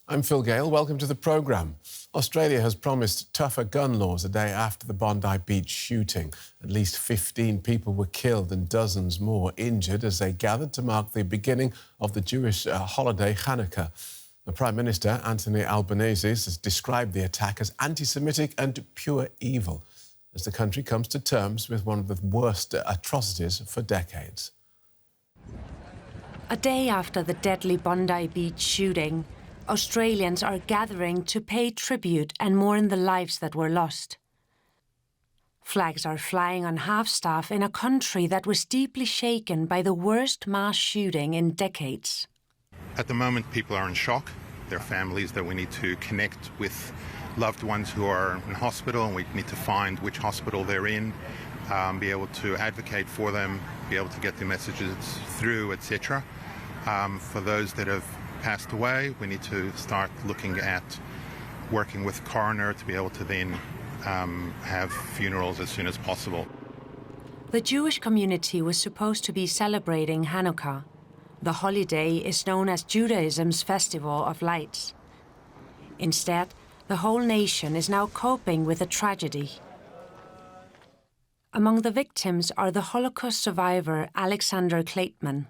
I'm Phil Gale. Welcome to the programme. Australia has promised tougher gun laws a day after the Bondi Beach shooting. At least 15 people were killed and dozens more injured as they gathered to mark the beginning of the Jewish holiday Hanukkah. The Prime Minister, Anthony Albanese, has described the attack as antisemitic and pure evil as the country comes to terms with one of the worst atrocities for decades. A day after the deadly Bondi Beach shooting, Australians are gathering to pay tribute and mourn the lives that were lost. Flags are flying on half-staff in a country that was deeply shaken by the worst mass shooting in decades. At the moment, people are in shock. There are families that we need to connect with, loved ones who are in hospital, and we need to find which hospital they're in, be able to advocate for them, be able to get their messages through, etc. For those that have passed away, we need to start looking at working with coroner to be able to then have funerals as soon as possible. The Jewish community was supposed to be celebrating Hanukkah. The holiday is known as Judaism's Festival of Lights. Instead, the whole nation is now coping with the tragedy. Among the victims are the Holocaust survivor Alexander Kleitman,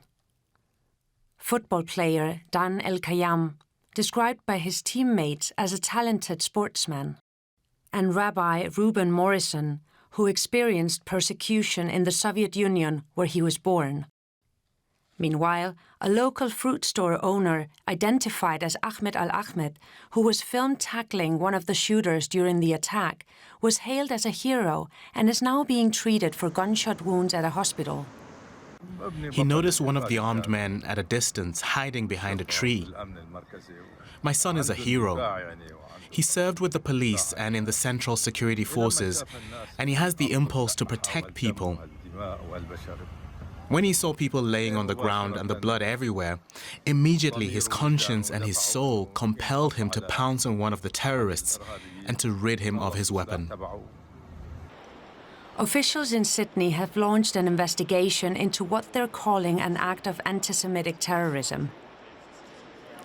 football player Dan El-Kayam, described by his teammates as a talented sportsman, and Rabbi Reuben Morrison, who experienced persecution in the Soviet Union where he was born. Meanwhile, a local fruit store owner, identified as Ahmed Al-Ahmed, who was filmed tackling one of the shooters during the attack, was hailed as a hero and is now being treated for gunshot wounds at a hospital. He noticed one of the armed men at a distance hiding behind a tree. My son is a hero. He served with the police and in the Central Security Forces, and he has the impulse to protect people. When he saw people laying on the ground and the blood everywhere, immediately his conscience and his soul compelled him to pounce on one of the terrorists and to rid him of his weapon. Officials in Sydney have launched an investigation into what they're calling an act of antisemitic terrorism.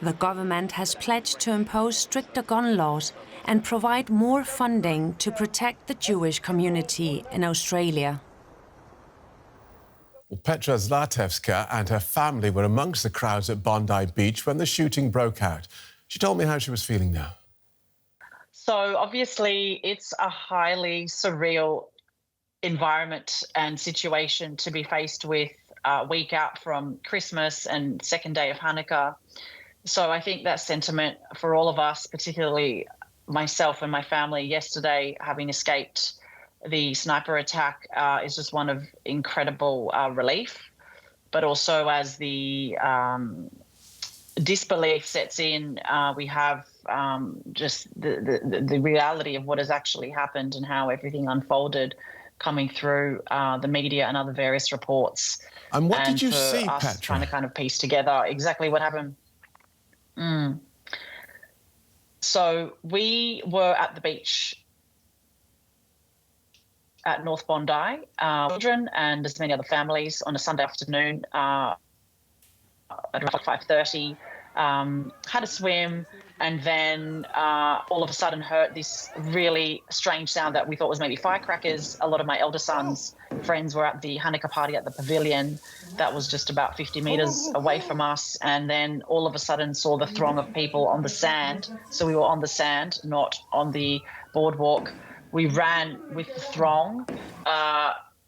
The government has pledged to impose stricter gun laws and provide more funding to protect the Jewish community in Australia. Petra Zlatevska and her family were amongst the crowds at Bondi Beach when the shooting broke out. She told me how she was feeling now. So obviously it's a highly surreal environment and situation to be faced with a week out from Christmas and second day of Hanukkah. So I think that sentiment for all of us, particularly myself and my family yesterday, having escaped the sniper attack, is just one of incredible relief. But also as the disbelief sets in, we have just the reality of what has actually happened and how everything unfolded coming through the media and other various reports. And what did you for see, us Petra? trying to kind of piece together exactly what happened. So we were at the beach at North Bondi, children and as many other families on a Sunday afternoon at around 5:30, had a swim, and then all of a sudden heard this really strange sound that we thought was maybe firecrackers. A lot of my elder son's friends were at the Hanukkah party at the pavilion that was just about 50 metres away from us, and then all of a sudden saw the throng of people on the sand. So we were on the sand, not on the boardwalk. We ran with the throng,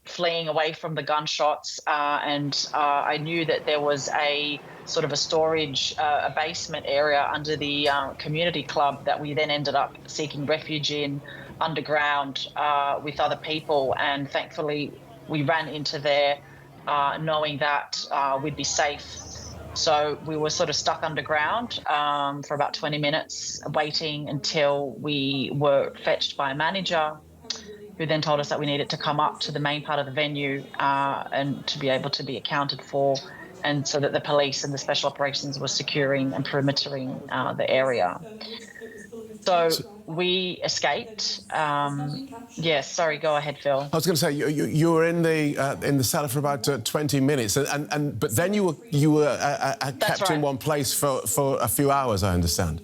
fleeing away from the gunshots, and I knew that there was a sort of a storage, a basement area under the community club that we then ended up seeking refuge in underground with other people. And thankfully, we ran into there knowing that we'd be safe. So we were sort of stuck underground for about 20 minutes, waiting until we were fetched by a manager, who then told us that we needed to come up to the main part of the venue and to be able to be accounted for, and so that the police and the special operations were securing and perimetering the area. So we escaped. Yes, sorry, go ahead, Phil. I was going to say you were in the cellar for about 20 minutes, but then you were kept right. in one place for a few hours, I understand.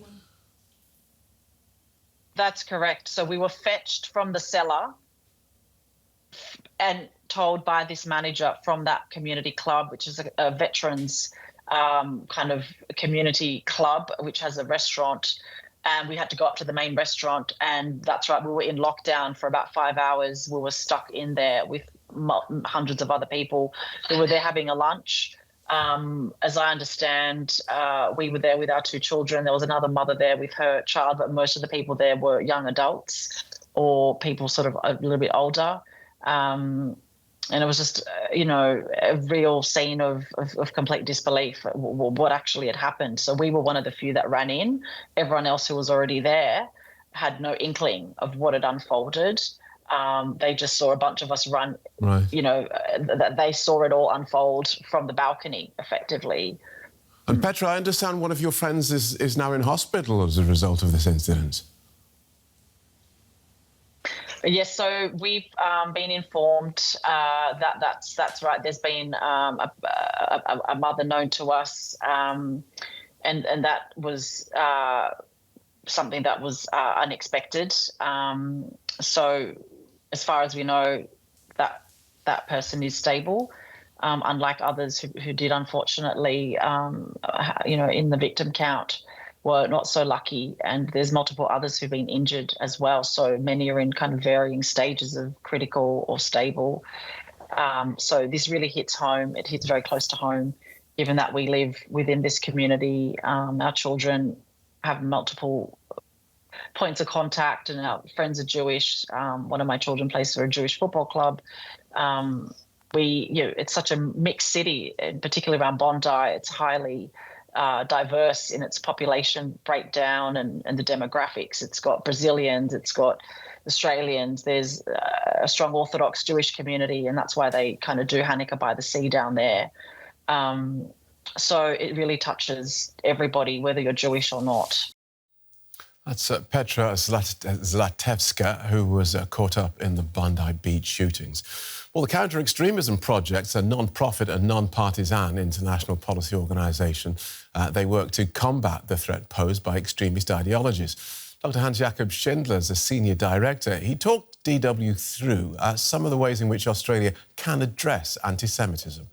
That's correct. So we were fetched from the cellar and told by this manager from that community club, which is a veterans kind of community club, which has a restaurant. And we had to go up to the main restaurant. And that's right, we were in lockdown for about 5 hours. We were stuck in there with hundreds of other people who were there having a lunch. As I understand, we were there with our 2 children. There was another mother there with her child, but most of the people there were young adults or people sort of a little bit older. And it was just, a real scene of complete disbelief at what actually had happened. So we were one of the few that ran in. Everyone else who was already there had no inkling of what had unfolded. They just saw a bunch of us run, right. They saw it all unfold from the balcony, effectively. And Petra, I understand one of your friends is now in hospital as a result of this incident. Yes, so we've been informed that's right. There's been a mother known to us, and that was something that was unexpected. So as far as we know, that person is stable, unlike others who did, unfortunately, in the victim count, were not so lucky. And there's multiple others who've been injured as well. So many are in kind of varying stages of critical or stable. So this really hits home. It hits very close to home, given that we live within this community. Our children have multiple points of contact, and our friends are Jewish. One of my children plays for a Jewish football club. It's such a mixed city, particularly around Bondi. It's highly diverse in its population breakdown and the demographics. It's got Brazilians, it's got Australians. There's a strong Orthodox Jewish community, and that's why they kind of do Hanukkah by the sea down there. So it really touches everybody, whether you're Jewish or not. That's Petra Zlatevska, who was caught up in the Bondi Beach shootings. Well, the Counter-Extremism Project's a non-profit and non-partisan international policy organisation. They work to combat the threat posed by extremist ideologies. Dr. Hans-Jakob Schindler is a senior director. He talked DW through some of the ways in which Australia can address anti-Semitism.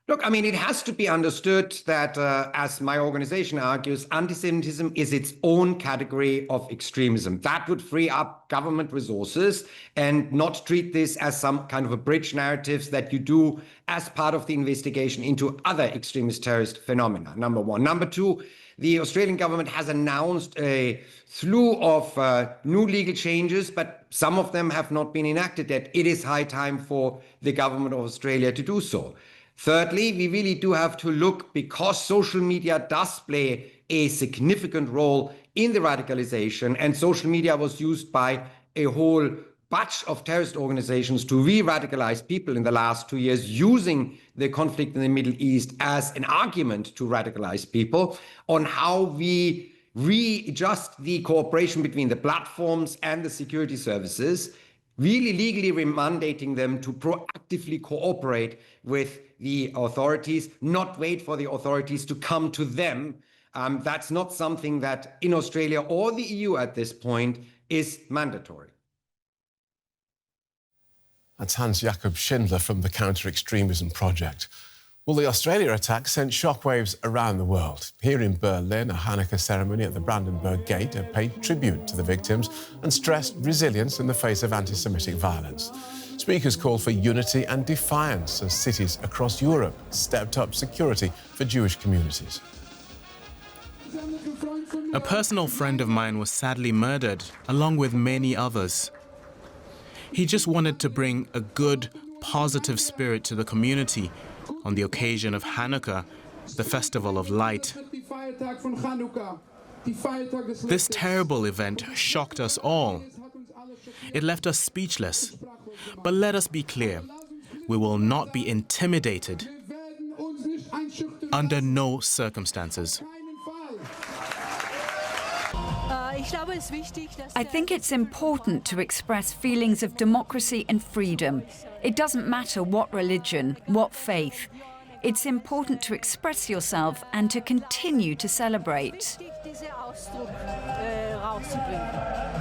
Look, I mean, it has to be understood that, as my organization argues, anti-Semitism is its own category of extremism. That would free up government resources and not treat this as some kind of a bridge narratives that you do as part of the investigation into other extremist terrorist phenomena, number one. Number two, the Australian government has announced a slew of new legal changes, but some of them have not been enacted yet. It is high time for the government of Australia to do so. Thirdly, we really do have to look, because social media does play a significant role in the radicalization, and social media was used by a whole batch of terrorist organizations to re-radicalize people in the last 2 years, using the conflict in the Middle East as an argument to radicalize people, on how we readjust the cooperation between the platforms and the security services, really legally mandating them to proactively cooperate with the authorities, not wait for the authorities to come to them. That's not something that in Australia or the EU at this point is mandatory. That's Hans-Jakob Schindler from the Counter-Extremism Project. Well, the Australia attack sent shockwaves around the world. Here in Berlin, a Hanukkah ceremony at the Brandenburg Gate paid tribute to the victims and stressed resilience in the face of anti-Semitic violence. Speakers called for unity and defiance as cities across Europe stepped up security for Jewish communities. A personal friend of mine was sadly murdered, along with many others. He just wanted to bring a good, positive spirit to the community on the occasion of Hanukkah, the festival of light. This terrible event shocked us all. It left us speechless. But let us be clear, we will not be intimidated under no circumstances. I think it's important to express feelings of democracy and freedom. It doesn't matter what religion, what faith. It's important to express yourself and to continue to celebrate. diesen Ausdruck rauszubringen.